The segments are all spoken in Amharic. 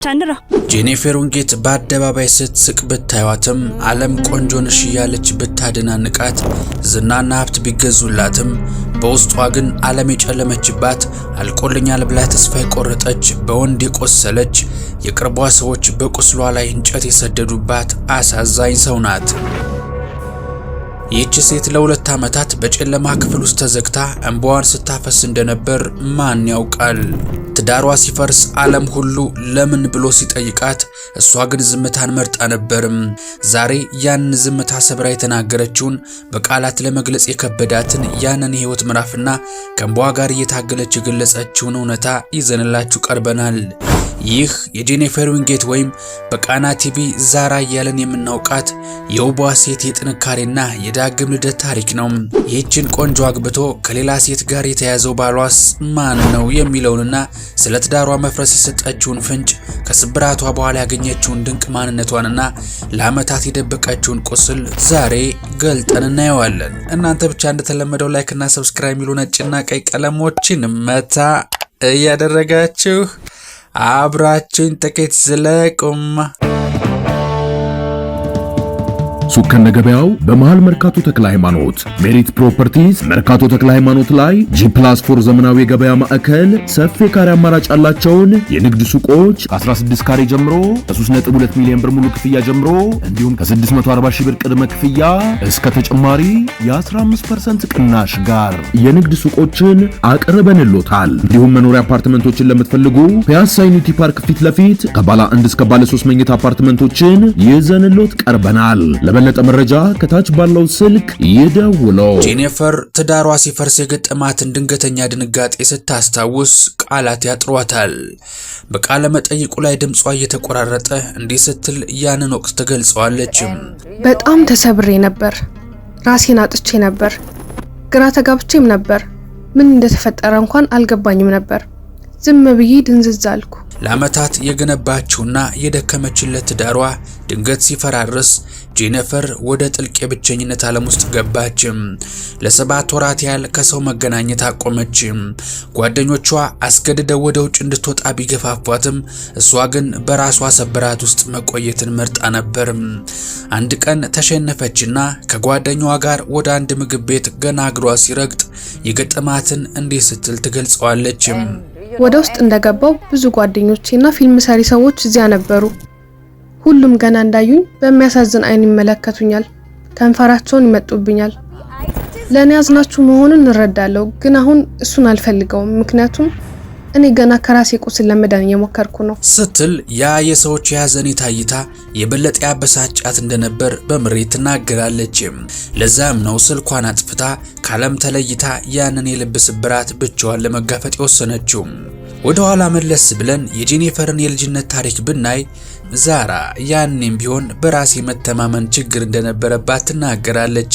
ቻንድራ ጄኒፈር ዊንጌት በአደባባይ ስትስቅ ብታዩአትም ዓለም ቆንጆ ነሽ እያለች ብታደናንቃት ዝናና ሀብት ቢገዙላትም በውስጧ ግን ዓለም የጨለመችባት አልቆልኛል ብላ ተስፋ የቆረጠች በወንድ የቆሰለች የቅርቧ ሰዎች በቁስሏ ላይ እንጨት የሰደዱባት አሳዛኝ ሰው ናት። ይህች ሴት ለሁለት ዓመታት በጨለማ ክፍል ውስጥ ተዘግታ እንባዋን ስታፈስ እንደነበር ማን ያውቃል? ትዳሯ ሲፈርስ ዓለም ሁሉ ለምን ብሎ ሲጠይቃት እሷ ግን ዝምታን መርጣ ነበርም። ዛሬ ያን ዝምታ ሰብራ የተናገረችውን በቃላት ለመግለጽ የከበዳትን ያንን የህይወት ምዕራፍና ከእንባዋ ጋር እየታገለች የገለጸችውን እውነታ ይዘንላችሁ ቀርበናል። ይህ የጄኒፈር ዊንጌት ወይም በቃና ቲቪ ዛራ እያለን የምናውቃት የውቧ ሴት የጥንካሬና የዳግም ልደት ታሪክ ነው። ይህችን ቆንጆ አግብቶ ከሌላ ሴት ጋር የተያዘው ባሏስ ማን ነው የሚለውንና ስለ ትዳሯ መፍረስ የሰጠችውን ፍንጭ ከስብራቷ በኋላ ያገኘችውን ድንቅ ማንነቷንና ለዓመታት የደበቀችውን ቁስል ዛሬ ገልጠን እናየዋለን። እናንተ ብቻ እንደተለመደው ላይክ እና ሰብስክራይብ የሚሉ ነጭና ቀይ ቀለሞችን መታ እያደረጋችሁ አብራችሁን ጥቂት ዝለቁም። ሱቅ ከነገበያው በመሃል መርካቶ ተክለ ሃይማኖት ሜሪት ፕሮፐርቲስ መርካቶ ተክለ ሃይማኖት ላይ G+4 ዘመናዊ የገበያ ማዕከል ሰፊ ካሬ አማራጭ ያላቸውን የንግድ ሱቆች ከ16 ካሬ ጀምሮ ከ3.2 ሚሊዮን ብር ሙሉ ክፍያ ጀምሮ እንዲሁም ከ640 ሺህ ብር ቅድመ ክፍያ እስከ ተጨማሪ የ15% ቅናሽ ጋር የንግድ ሱቆችን አቅርበንሎታል። እንዲሁም መኖሪያ አፓርትመንቶችን ለምትፈልጉ ፒያሳ ዩኒቲ ፓርክ ፊት ለፊት ከባለ 1 እስከ ባለ 3 መኝታ አፓርትመንቶችን ይዘንሎት ቀርበናል። ለበለጠ መረጃ ከታች ባለው ስልክ ይደውሉ። ጄኒፈር ትዳሯ ሲፈርስ የገጠማትን ድንገተኛ ድንጋጤ ስታስታውስ ቃላት ያጥሯታል። በቃለ መጠይቁ ላይ ድምጿ እየተቆራረጠ እንዲህ ስትል ያንን ወቅት ተገልጸዋለች። በጣም ተሰብሬ ነበር፣ ራሴን አጥቼ ነበር፣ ግራ ተጋብቼም ነበር። ምን እንደተፈጠረ እንኳን አልገባኝም ነበር። ዝም ብዬ ድንዝዝ አልኩ። ለዓመታት የገነባችውና የደከመችለት ትዳሯ ድንገት ሲፈራርስ ጄኒፈር ወደ ጥልቅ የብቸኝነት ዓለም ውስጥ ገባች። ለ7 ወራት ያህል ከሰው መገናኘት አቆመች። ጓደኞቿ አስገድደው ወደ ውጭ እንድትወጣ ቢገፋፏትም እሷ ግን በራሷ ሰብራት ውስጥ መቆየትን መርጣ ነበር። አንድ ቀን ተሸነፈችና ከጓደኛዋ ጋር ወደ አንድ ምግብ ቤት ገና እግሯ ሲረግጥ የገጠማትን እንዲህ ስትል ትገልጸዋለች። ወደ ውስጥ እንደገባው ብዙ ጓደኞቼና ፊልም ሰሪ ሰዎች እዚያ ነበሩ። ሁሉም ገና እንዳዩኝ በሚያሳዝን አይን ይመለከቱኛል፣ ከንፈራቸውን ይመጡብኛል። ለኔ ያዝናችሁ መሆኑን እንረዳለሁ፣ ግን አሁን እሱን አልፈልገውም፣ ምክንያቱም እኔ ገና ከራሴ ቁስል ለመዳን እየሞከርኩ ነው ስትል ያ የሰዎች የሐዘኔታ እይታ የበለጠ ያበሳጫት እንደነበር በምሬት ትናገራለች። ለዛም ነው ስልኳን አጥፍታ ካለም ተለይታ ያንን የልብ ስብራት ብቻዋን ለመጋፈጥ የወሰነችው። ወደ ኋላ መለስ ብለን የጄኒፈርን የልጅነት ታሪክ ብናይ ዛራ ያኔም ቢሆን በራስ መተማመን ችግር እንደነበረባት ትናገራለች።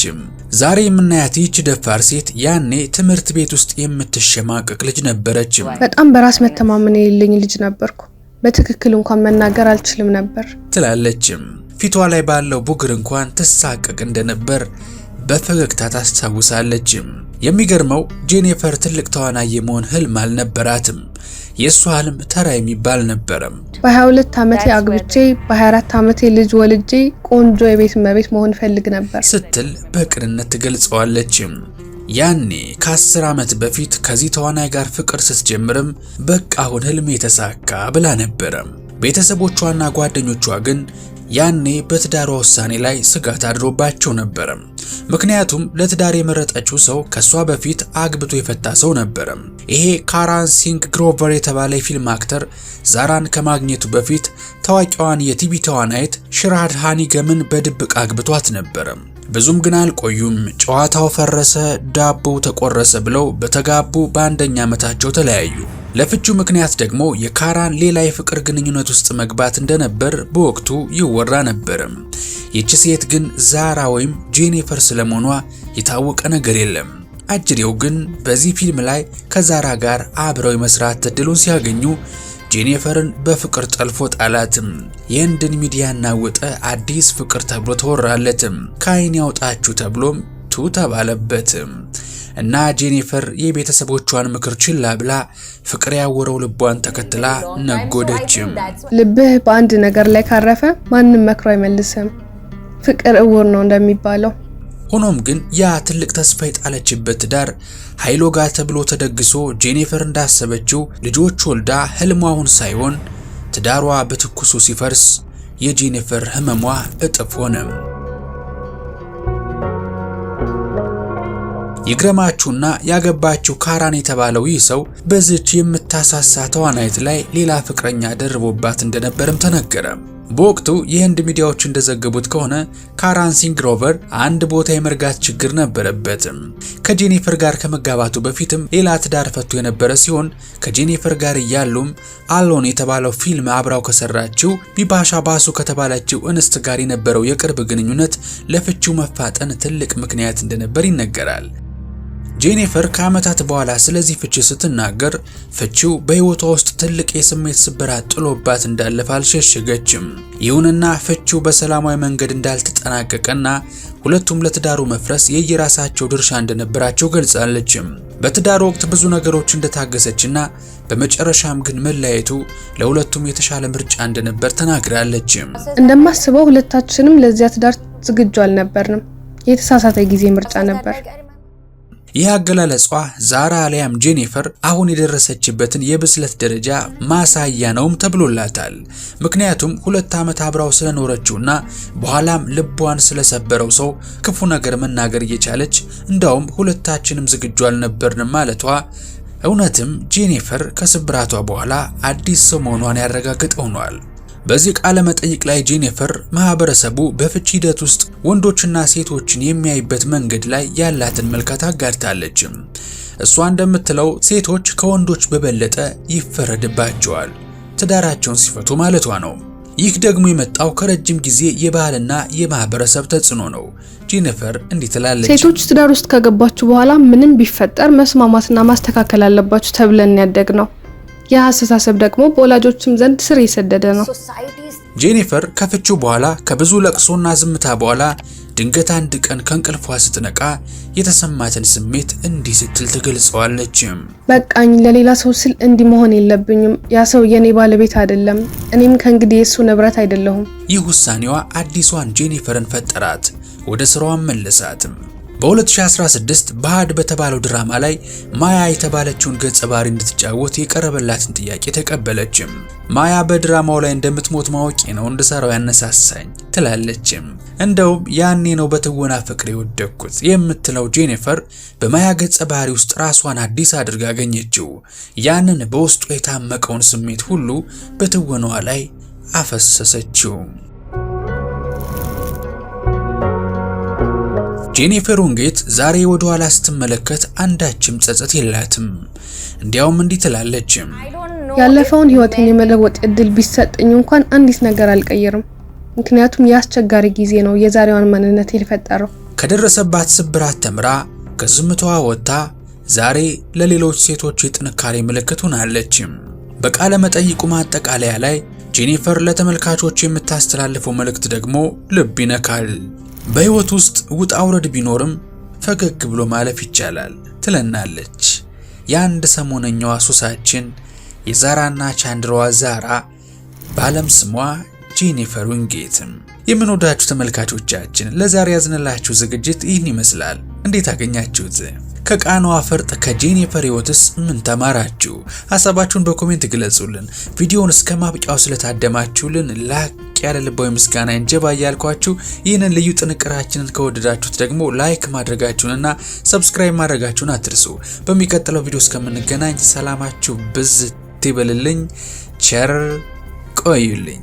ዛሬ የምናያት ይህች ደፋር ሴት ያኔ ትምህርት ቤት ውስጥ የምትሸማቀቅ ልጅ ነበረች። በጣም በራስ መተማመን የሌለኝ ልጅ ነበርኩ። በትክክል እንኳን መናገር አልችልም ነበር ትላለች። ፊቷ ላይ ባለው ቡግር እንኳን ትሳቀቅ እንደነበር በፈገግታ ታስታውሳለች። የሚገርመው ጄኒፈር ትልቅ ተዋናይ የመሆን ህልም አልነበራትም። የሷ ህልም ተራ የሚባል ነበር። በ22 ዓመቴ አግብቼ በ24 ዓመቴ ልጅ ወልጄ ቆንጆ የቤት እመቤት መሆን ፈልግ ነበር ስትል በቅንነት ትገልጸዋለች። ያኔ ከ10 ዓመት በፊት ከዚህ ተዋናይ ጋር ፍቅር ስትጀምርም በቃ አሁን ህልሜ ተሳካ ብላ ነበር። ቤተሰቦቿና ጓደኞቿ ግን ያኔ በትዳሯ ውሳኔ ላይ ስጋት አድሮባቸው ነበር። ምክንያቱም ለትዳር የመረጠችው ሰው ከሷ በፊት አግብቶ የፈታ ሰው ነበር። ይሄ ካራን ሲንግ ግሮቨር የተባለ የፊልም አክተር ዛራን ከማግኘቱ በፊት ታዋቂዋን የቲቪ ተዋናይት ሽራድ ሃኒገምን በድብቅ አግብቷት ነበር። ብዙም ግን አልቆዩም። ጨዋታው ፈረሰ፣ ዳቦው ተቆረሰ ብለው በተጋቡ በአንደኛ ዓመታቸው ተለያዩ። ለፍቹ ምክንያት ደግሞ የካራን ሌላ የፍቅር ግንኙነት ውስጥ መግባት እንደነበር በወቅቱ ይወራ ነበር። ይህች ሴት ግን ዛራ ወይም ጄኒፈር ስለመሆኗ የታወቀ ነገር የለም። አጅሬው ግን በዚህ ፊልም ላይ ከዛራ ጋር አብረው የመስራት እድሉን ሲያገኙ ጄኒፈርን በፍቅር ጠልፎ ጣላትም። የህንድን ሚዲያ ያናወጠ አዲስ ፍቅር ተብሎ ተወራለትም። ከአይን ያውጣችሁ ተብሎም ቱ ተባለበትም። እና ጄኒፈር የቤተሰቦቿን ምክር ችላ ብላ ፍቅር ያወረው ልቧን ተከትላ ነጎደችም። ልብህ በአንድ ነገር ላይ ካረፈ ማንም መክሮ አይመልስም። ፍቅር እውር ነው እንደሚባለው። ሆኖም ግን ያ ትልቅ ተስፋ የጣለችበት ትዳር ኃይሎ ጋር ተብሎ ተደግሶ ጄኒፈር እንዳሰበችው ልጆች ወልዳ ህልሟን ሳይሆን ትዳሯ በትኩሱ ሲፈርስ የጄኒፈር ህመሟ እጥፍ ሆነ። ይግረማችሁና ያገባችው ካራን የተባለው ይህ ሰው በዚች የምታሳሳ ተዋናይት ላይ ሌላ ፍቅረኛ ደርቦባት እንደነበርም ተነገረ። በወቅቱ የህንድ ሚዲያዎች እንደዘገቡት ከሆነ ካራን ሲንግሮቨር አንድ ቦታ የመርጋት ችግር ነበረበት። ከጄኒፈር ጋር ከመጋባቱ በፊትም ሌላ ትዳር ፈቶ የነበረ ሲሆን ከጄኒፈር ጋር እያሉም አሎን የተባለው ፊልም አብራው ከሰራችው ቢፓሻ ባሱ ከተባለችው እንስት ጋር የነበረው የቅርብ ግንኙነት ለፍቺው መፋጠን ትልቅ ምክንያት እንደነበር ይነገራል። ጄኒፈር ከዓመታት በኋላ ስለዚህ ፍቺ ስትናገር ፍቺው በህይወቷ ውስጥ ትልቅ የስሜት ስብራት ጥሎባት እንዳለፈ አልሸሸገችም። ይሁንና ፍቺው በሰላማዊ መንገድ እንዳልተጠናቀቀና ሁለቱም ለትዳሩ መፍረስ የየራሳቸው ድርሻ እንደነበራቸው ገልጻለች። በትዳሩ ወቅት ብዙ ነገሮች እንደታገሰችና በመጨረሻም ግን መለያየቱ ለሁለቱም የተሻለ ምርጫ እንደነበር ተናግራለች። እንደማስበው ሁለታችንም ለዚያ ትዳር ዝግጁ አልነበርንም። የተሳሳተ ጊዜ ምርጫ ነበር። ይህ አገላለጿ ዛራ አሊያም ጄኒፈር አሁን የደረሰችበትን የብስለት ደረጃ ማሳያ ነውም ተብሎላታል። ምክንያቱም 2 ዓመት አብራው ስለኖረችውና በኋላም ልቧን ስለሰበረው ሰው ክፉ ነገር መናገር እየቻለች እንዳውም ሁለታችንም ዝግጁ አልነበርንም ማለቷ እውነትም ጄኒፈር ከስብራቷ በኋላ አዲስ ሰው መሆኗን ያረጋግጥ ሆኗል። በዚህ ቃለ መጠይቅ ላይ ጄኒፈር ማህበረሰቡ በፍቺ ሂደት ውስጥ ወንዶችና ሴቶችን የሚያይበት መንገድ ላይ ያላትን መልከታ አጋርታለች። እሷ እንደምትለው ሴቶች ከወንዶች በበለጠ ይፈረድባቸዋል ትዳራቸውን ሲፈቱ ማለቷ ነው። ይህ ደግሞ የመጣው ከረጅም ጊዜ የባህልና የማህበረሰብ ተጽዕኖ ነው። ጄኒፈር እንዲህ ትላለች። ሴቶች ትዳር ውስጥ ከገባችሁ በኋላ ምንም ቢፈጠር መስማማትና ማስተካከል አለባችሁ ተብለን ያደግ ነው። ያ አስተሳሰብ ደግሞ በወላጆችም ዘንድ ስር የሰደደ ነው። ጄኒፈር ከፍቺው በኋላ ከብዙ ለቅሶና ዝምታ በኋላ ድንገት አንድ ቀን ከእንቅልፏ ስትነቃ የተሰማትን ስሜት እንዲህ ስትል ትገልጸዋለች። በቃኝ፣ ለሌላ ሰው ስል እንዲህ መሆን የለብኝም። ያ ሰው የኔ ባለቤት አይደለም፣ እኔም ከእንግዲህ የሱ ንብረት አይደለሁም። ይህ ውሳኔዋ አዲሷን ጄኒፈርን ፈጠራት፣ ወደ ስራዋ መለሳትም። በ2016 ባህድ በተባለው ድራማ ላይ ማያ የተባለችውን ገጸ ባህሪ እንድትጫወት የቀረበላትን ጥያቄ ተቀበለችም። ማያ በድራማው ላይ እንደምትሞት ማወቄ ነው እንድሰራው ያነሳሳኝ ትላለች። እንደውም ያኔ ነው በትወና ፍቅር የወደቅኩት የምትለው ጄኒፈር በማያ ገጸ ባህሪ ውስጥ ራሷን አዲስ አድርጋ አገኘችው። ያንን በውስጡ የታመቀውን ስሜት ሁሉ በትወናዋ ላይ አፈሰሰችው። ጄኒፈር ውንጌት ዛሬ ወደ ኋላ ስትመለከት አንዳችም ጸጸት የላትም። እንዲያውም እንዲህ ትላለች። ያለፈውን ህይወቴን የመለወጥ እድል ቢሰጠኝ እንኳን አንዲት ነገር አልቀየርም። ምክንያቱም ያስቸጋሪ ጊዜ ነው የዛሬዋን ማንነት የፈጠረው። ከደረሰባት ስብራት ተምራ ከዝምታዋ ወጥታ ዛሬ ለሌሎች ሴቶች የጥንካሬ ምልክት ሆናለች። በቃለ መጠይቁ ማጠቃለያ ላይ ጄኒፈር ለተመልካቾች የምታስተላልፈው መልእክት ደግሞ ልብ ይነካል። በህይወት ውስጥ ውጣ ውረድ ቢኖርም ፈገግ ብሎ ማለፍ ይቻላል ትለናለች። የአንድ ሰሞነኛዋ ሱሳችን የዛራና ቻንድራዋ ዛራ በዓለም ስሟ ጄኒፈር ውንጌት። የምንወዳችሁ ተመልካቾቻችን ለዛሬ ያዝንላችሁ ዝግጅት ይህን ይመስላል። እንዴት አገኛችሁት? ከቃናዋ ፈርጥ ከጄኒፈር ህይወትስ ምን ተማራችሁ? ሐሳባችሁን በኮሜንት ግለጹልን። ቪዲዮውን እስከ ማብቂያው ስለታደማችሁልን ላቅ ያለ ልባዊ ምስጋና እንጀባ እያልኳችሁ ይህንን ልዩ ጥንቅራችንን ከወደዳችሁት ደግሞ ላይክ ማድረጋችሁንና ሰብስክራይብ ማድረጋችሁን አትርሱ። በሚቀጥለው ቪዲዮ እስከምንገናኝ ሰላማችሁ ብዝት ይበልልኝ። ቸር ቆዩልኝ።